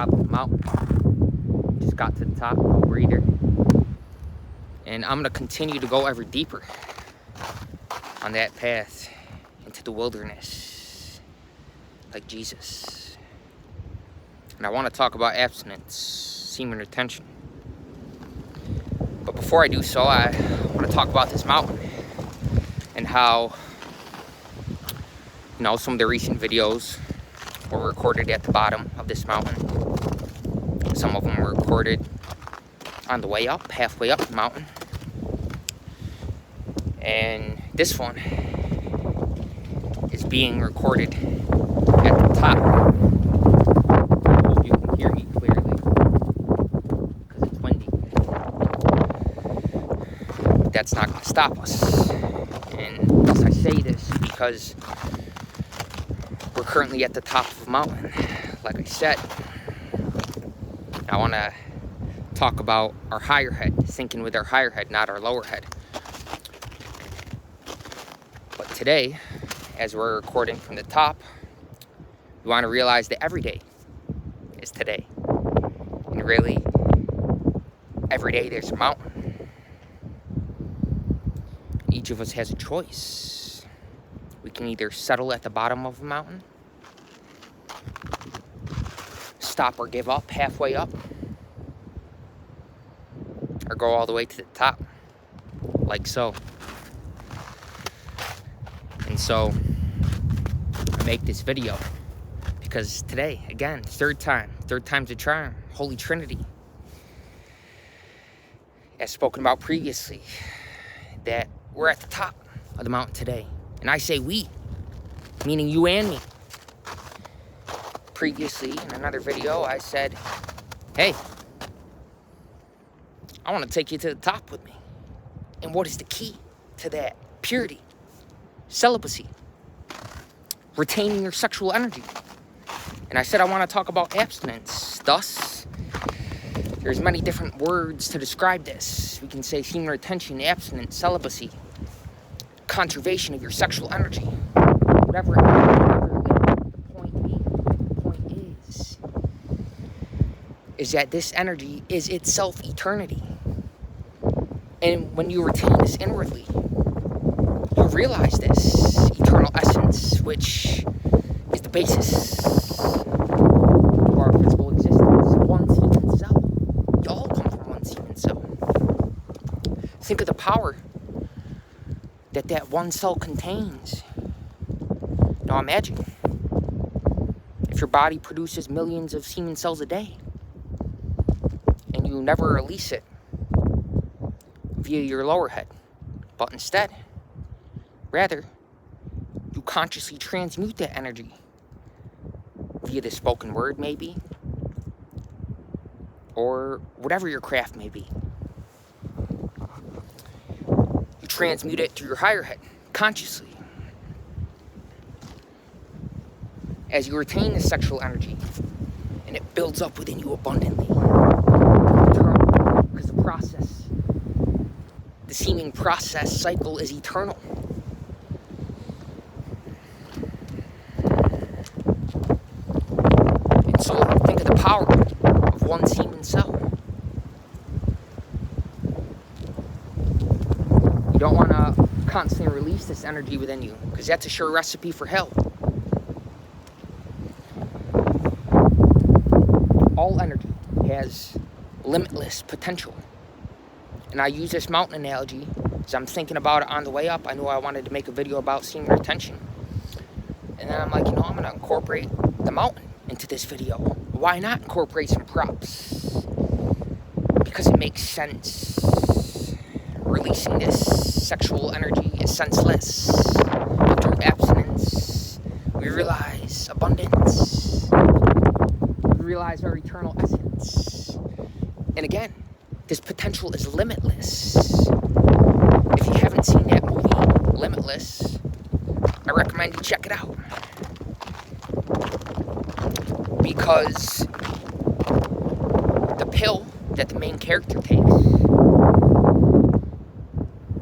top of the mountain. Just got to the top, no breather. And I'm going to continue to go ever deeper on that path into the wilderness, like Jesus. And I want to talk about abstinence, semen retention. But before I do so, I want to talk about this mountain and how, some of the recent videos were recorded at the bottom of this mountain. Some of them were recorded on the way up, halfway up the mountain. And this one is being recorded at the top. I hope you can hear me clearly because it's windy. But that's not going to stop us. And thus I say this because we're currently at the top of a mountain, like I said. I want to talk about our higher head, thinking with our higher head, not our lower head. But today, as we're recording from the top, we want to realize that every day is today. And really, every day there's a mountain. Each of us has a choice. We can either settle at the bottom of a mountain, stop or give up halfway up, or go all the way to the top, like so. And so, I make this video because today, again, third time's a charm, Holy Trinity. As spoken about previously, that we're at the top of the mountain today. And I say we, meaning you and me. Previously, in another video, I said, hey, I want to take you to the top with me. And what is the key to that? Purity, celibacy, retaining your sexual energy. And I said I want to talk about abstinence. Thus, there's many different words to describe this. We can say semen retention, abstinence, celibacy, conservation of your sexual energy. Whatever the point is that this energy is itself eternity. And when you retain this inwardly, you realize this eternal essence, which is the basis of our physical existence. One semen cell. We all come from one semen cell. Think of the power that one cell contains. Now imagine if your body produces millions of semen cells a day and you never release it via your lower head, but instead, rather, you consciously transmute that energy via the spoken word maybe, or whatever your craft may be. You transmute it through your higher head, consciously. As you retain this sexual energy, and it builds up within you abundantly. Because the process, the seeming process cycle is eternal. And so think of the power of one semen cell. You don't want to constantly release this energy within you, because that's a sure recipe for hell. All energy has limitless potential. And I use this mountain analogy as I'm thinking about it on the way up. I knew I wanted to make a video about semen retention. And then I'm like, I'm going to incorporate the mountain into this video. Why not incorporate some props? Because it makes sense. Releasing this sexual energy is senseless. But through abstinence, we realize abundance. We realize our eternal essence. And again, this potential is limitless. If you haven't seen that movie, Limitless, I recommend you check it out. Because the pill that the main character takes,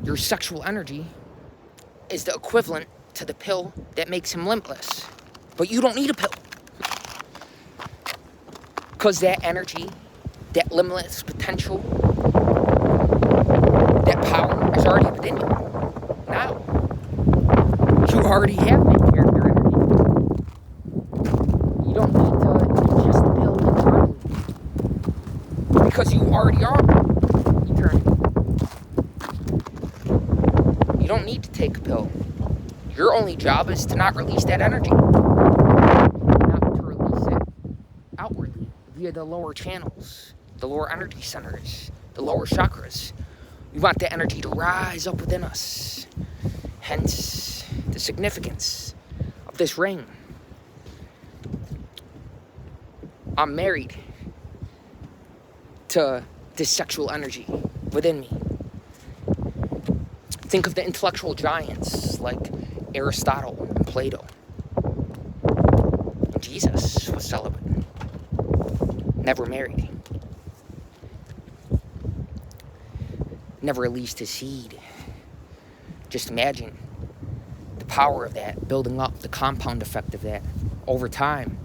your sexual energy, is the equivalent to the pill that makes him limitless. But you don't need a pill. Because that energy, that limitless potential, that power is already within you. Now, you already have main character energy. You don't need to ingest the pill internally. Because you already are eternity. You don't need to take a pill. Your only job is to not release that energy. Not to release it outwardly via the lower channels, the lower energy centers, the lower chakras. We want that energy to rise up within us. Hence, the significance of this ring. I'm married to this sexual energy within me. Think of the intellectual giants like Aristotle and Plato. And Jesus was celibate, never married, never released his seed. Just imagine the power of that, building up the compound effect of that over time.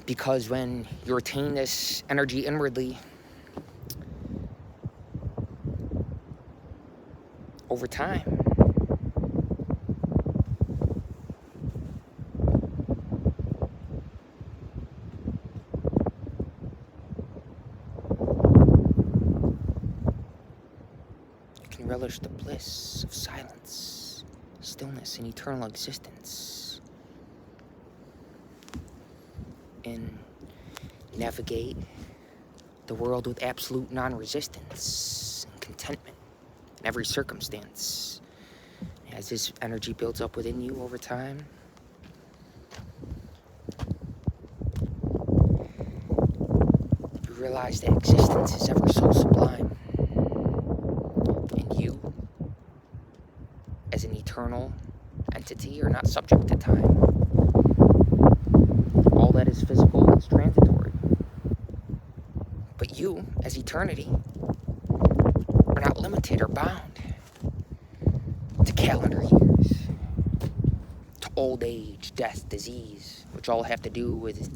Because when you retain this energy inwardly, over time, you can relish the bliss of silence, stillness, and eternal existence, and navigate the world with absolute non-resistance and contentment in every circumstance. As this energy builds up within you over time, you realize that existence is ever so sublime. And you, as an eternal entity, are not subject to time. All that is physical is transitory. But you, as eternity, are not limited or bound to calendar years, to old age, death, disease, which all have to do with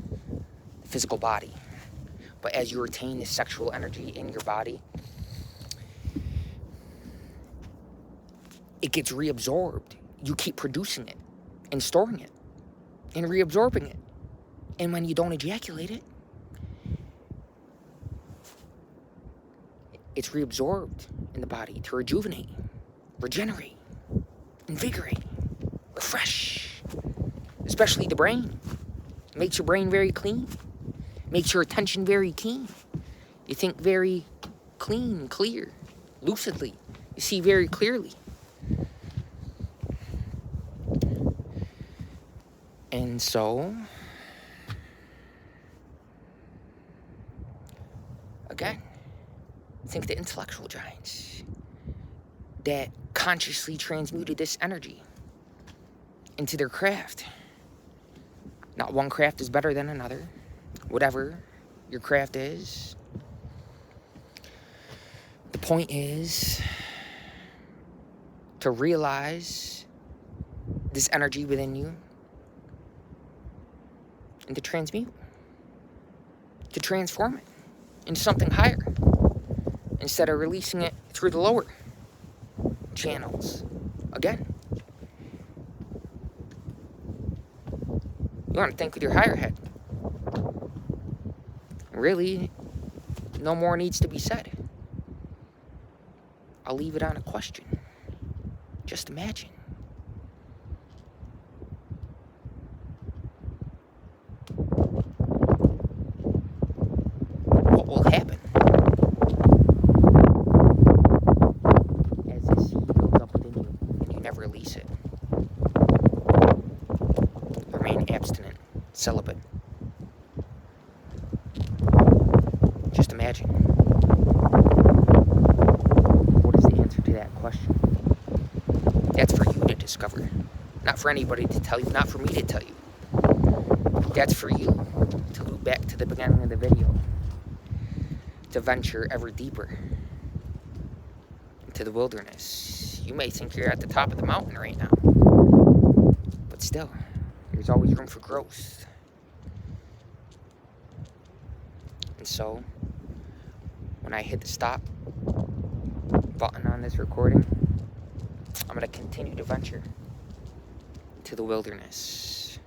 the physical body. But as you retain this sexual energy in your body, it gets reabsorbed. You keep producing it and storing it and reabsorbing it. And when you don't ejaculate it, it's reabsorbed in the body to rejuvenate, regenerate, invigorate, refresh, especially the brain. It makes your brain very clean, makes your attention very keen. You think very clean, clear, lucidly. You see very clearly. And so, again, think the intellectual giants that consciously transmuted this energy into their craft. Not one craft is better than another. Whatever your craft is. The point is to realize this energy within you and to transmute, to transform it into something higher instead of releasing it through the lower channels. Again, you want to think with your higher head. Really, no more needs to be said. I'll leave it on a question. Just imagine. What will happen as this seed builds up within you and you never release it? Remain abstinent, celibate. Just imagine. What is the answer to that question? That's for you to discover. Not for anybody to tell you, not for me to tell you. That's for you to loop back to the beginning of the video. To venture ever deeper into the wilderness. You may think you're at the top of the mountain right now. But still, there's always room for growth. And so, when I hit the stop button on this recording, I'm going to continue to venture to the wilderness.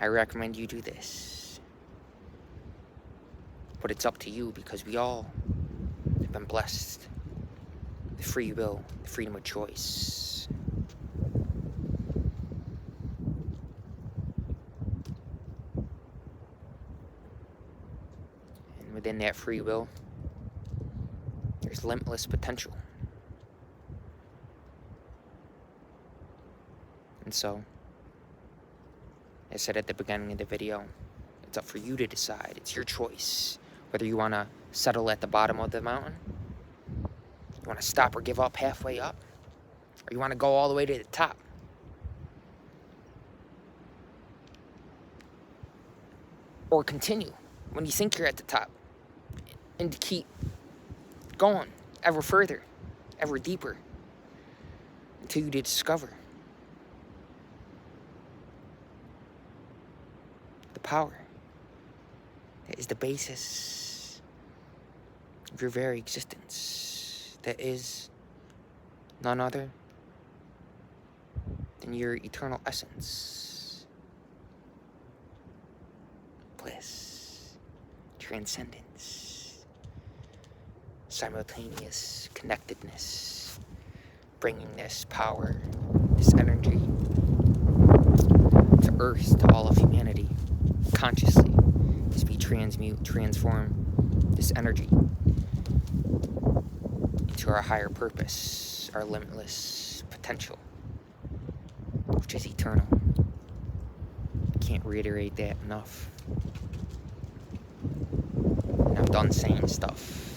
I recommend you do this. But it's up to you, because we all have been blessed. The free will, the freedom of choice. And within that free will, there's limitless potential. And so, as I said at the beginning of the video, it's up for you to decide. It's your choice. Whether you want to settle at the bottom of the mountain, you want to stop or give up halfway up, or you want to go all the way to the top. Or continue when you think you're at the top, and to keep going ever further, ever deeper, until you discover the power that is the basis of your very existence, that is none other than your eternal essence, bliss, transcendence, simultaneous connectedness, bringing this power, this energy to Earth, to all of humanity, consciously, as we transmute, transform this energy into our higher purpose, our limitless potential, which is eternal. I can't reiterate that enough. And I'm done saying stuff.